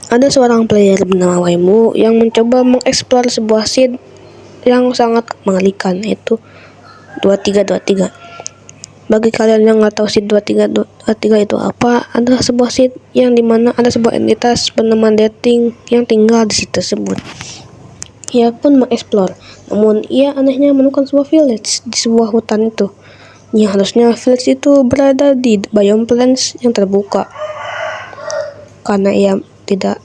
Ada seorang player bernama Waimu yang mencoba mengeksplor sebuah seed yang sangat mengerikan, yaitu 2323. Bagi kalian yang nggak tahu seed 2323 itu apa, adalah sebuah seed yang dimana ada sebuah entitas bernama dating yang tinggal di situ tersebut. Ia pun mengeksplor, namun ia anehnya menemukan sebuah village di sebuah hutan itu. Yang harusnya village itu berada di biome plains yang terbuka. Karena ia tidak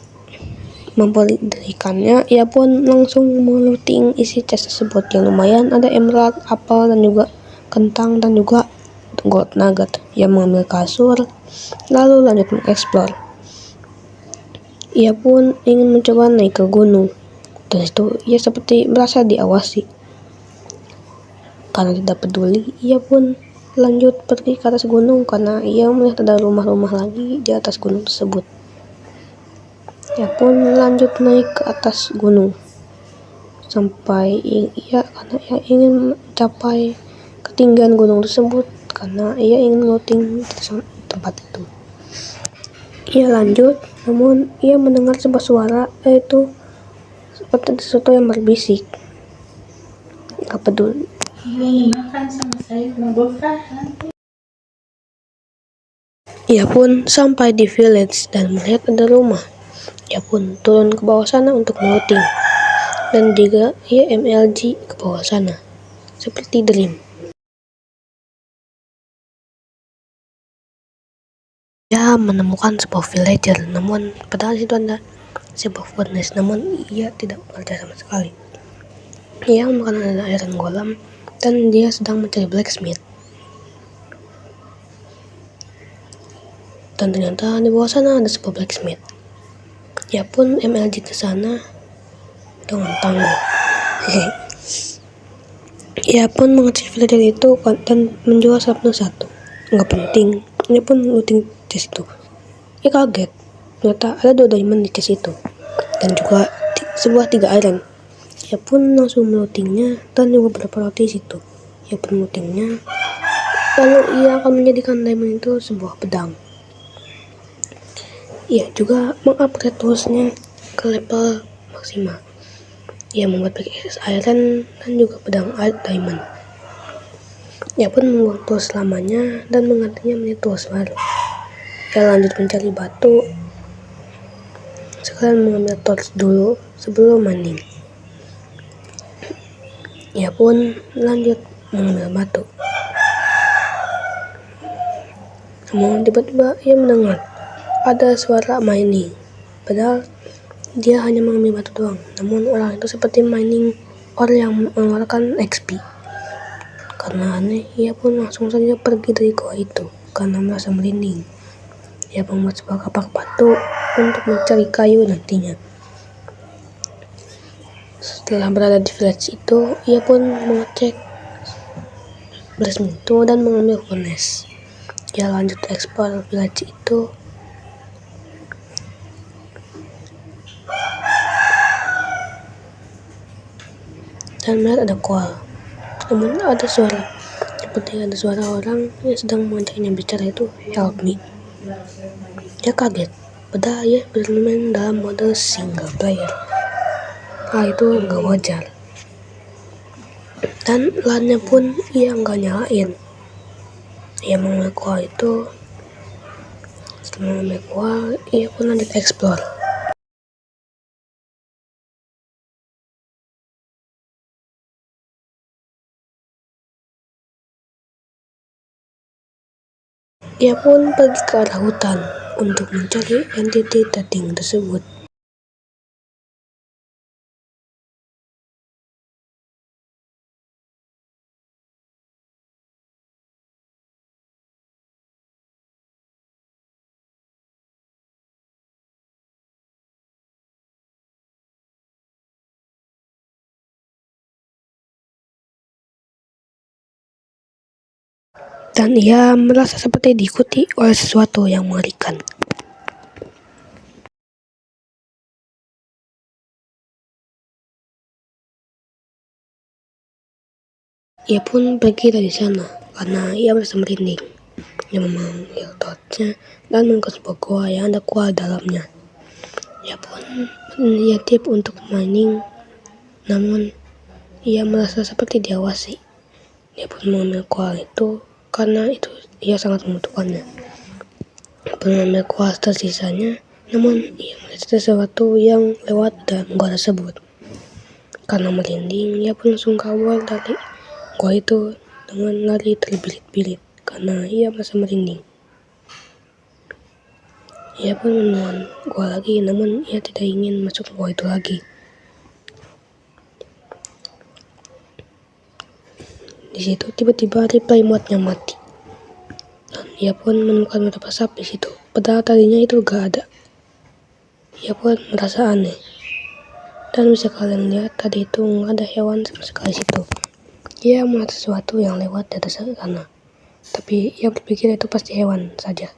memperhatikannya, ia pun langsung melooting isi chest tersebut yang lumayan ada emerald, apel, dan juga kentang, dan juga gold nugget. Ia mengambil kasur, lalu lanjut mengeksplor. Ia pun ingin mencoba naik ke gunung. Dari situ ia seperti merasa diawasi. Karena tidak peduli, ia pun lanjut pergi ke atas gunung karena ia melihat ada rumah-rumah lagi di atas gunung tersebut. Ia pun lanjut naik ke atas gunung sampai karena ia ingin mencapai ketinggian gunung tersebut karena ia ingin looting tempat itu. Ia lanjut, namun ia mendengar sebuah suara, yaitu seperti sesuatu yang berbisik. Gak peduli. Ia pun sampai di village dan melihat ada rumah. Ia pun turun ke bawah sana untuk melooting. Dan juga ia MLG ke bawah sana, seperti Dream. Ia menemukan sebuah villager, namun padahal itu ada sebuah furnace, namun ia tidak bekerja sama sekali. Ia makan ada iron golem dan dia sedang mencari blacksmith. Dan ternyata di bawah sana ada sebuah blacksmith. Ia pun MLG ke sana dengan tangguh. Ia pun mengecek villager itu dan menjual satu. Nggak penting. Ia pun looting chest itu. Ia kaget. Ternyata ada 2 diamond di chest itu. Dan juga sebuah 3 iron. Ia pun langsung melootingnya dan juga beberapa roti situ. Ia pun melootingnya. Lalu ia akan menjadikan diamond itu sebuah pedang. Ia juga mengupgrade toolsnya ke level maksimal. Ia membuat pickaxe iron dan juga pedang diamond. Ia pun membuang tools lamanya dan menggantinya menjadi tools baru. Ia lanjut mencari batu. Sekalian mengambil torch dulu sebelum mining. Ia pun lanjut mengambil batu. Namun tiba-tiba ia mendengar ada suara mining. Padahal dia hanya mengambil batu doang. Namun orang itu seperti mining ore yang mengeluarkan XP. Karena aneh, ia pun langsung saja pergi dari gua itu karena merasa merinding. Ia membuat sebuah kapak batu untuk mencari kayu nantinya. Setelah berada di village itu, ia pun mengecek blacksmith itu dan mengambil furnace. Ia lanjut eksplor village itu. Dan melihat ada koal. Namun ada suara, seperti ada suara orang yang sedang mengajaknya bicara itu, help me. Dia kaget, padahal ia bermain dalam mode single player. Itu nggak wajar. Dan LAN-nya pun ia nggak nyalain. Ia mengambil koal itu. Setelah mengambil koal, ia pun lanjut explore. Ia pun pergi ke arah hutan untuk mencari entity dating tersebut. Dan ia merasa seperti diikuti oleh sesuatu yang mengerikan. Ia pun pergi dari sana karena ia merasa merinding. Ia memanggil torchnya dan menemukan sebuah gua yang ada koal dalamnya. Ia Ia pun berinisiatif untuk mining, namun ia merasa seperti diawasi. Dia pun mengambil koal itu karena itu ia sangat membutuhkannya. Ia pun mengambil koal tersisanya, namun ia melihat sesuatu yang lewat dalam gua tersebut. Karena merinding, ia pun langsung kabur dari gua itu dengan lari terbirit-birit karena ia merasa merinding. Ia pun menemukan gua lagi, namun ia tidak ingin masuk gua itu lagi. Di situ tiba-tiba reply mode-nya mati. Dan ia pun menemukan beberapa sap di situ. Padahal tadinya itu gak ada. Ia pun merasa aneh. Dan bisa kalian lihat tadi itu nggak ada hewan sama sekali situ. Ia melihat sesuatu yang lewat di atas sana. Tapi ia berpikir itu pasti hewan saja.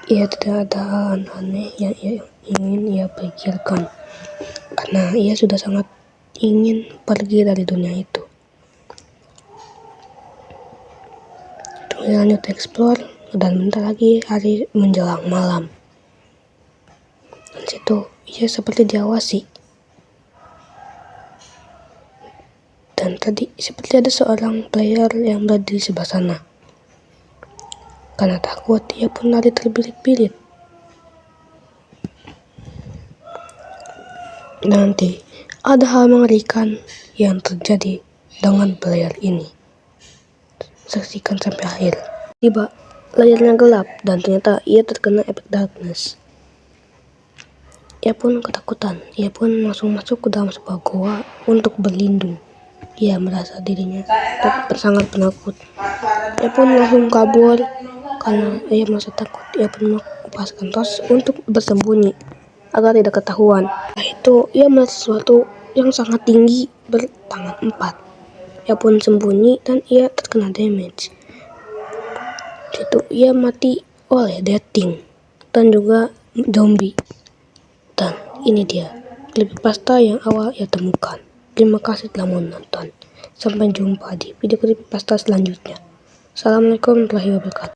Ia tidak ada hal aneh yang ingin ia pikirkan. Karena ia sudah sangat ingin pergi dari dunia itu. Ia lanjut explore dan bentar lagi hari menjelang malam. Dan situ ia seperti diawasi. Dan tadi seperti ada seorang player yang berada di sebelah sana. Karena takut, ia pun lari terbirit-birit. Dan nanti ada hal mengerikan yang terjadi dengan player ini. Saksikan sampai akhir. Tiba, layarnya gelap dan ternyata ia terkena efek darkness. Ia pun ketakutan. Ia pun langsung masuk ke dalam sebuah goa untuk berlindung. Ia merasa dirinya sangat penakut. Ia pun langsung kabur karena ia merasa takut. Ia pun melepaskan tos untuk bersembunyi agar tidak ketahuan. Setelah itu ia melihat sesuatu yang sangat tinggi bertangan 4. Ia pun sembunyi dan ia terkena damage. Situ ia mati oleh deathing dan juga zombie. Dan ini dia creepypasta yang awal ia temukan. Terima kasih telah menonton. Sampai jumpa di video creepypasta selanjutnya. Assalamualaikum warahmatullahi wabarakatuh.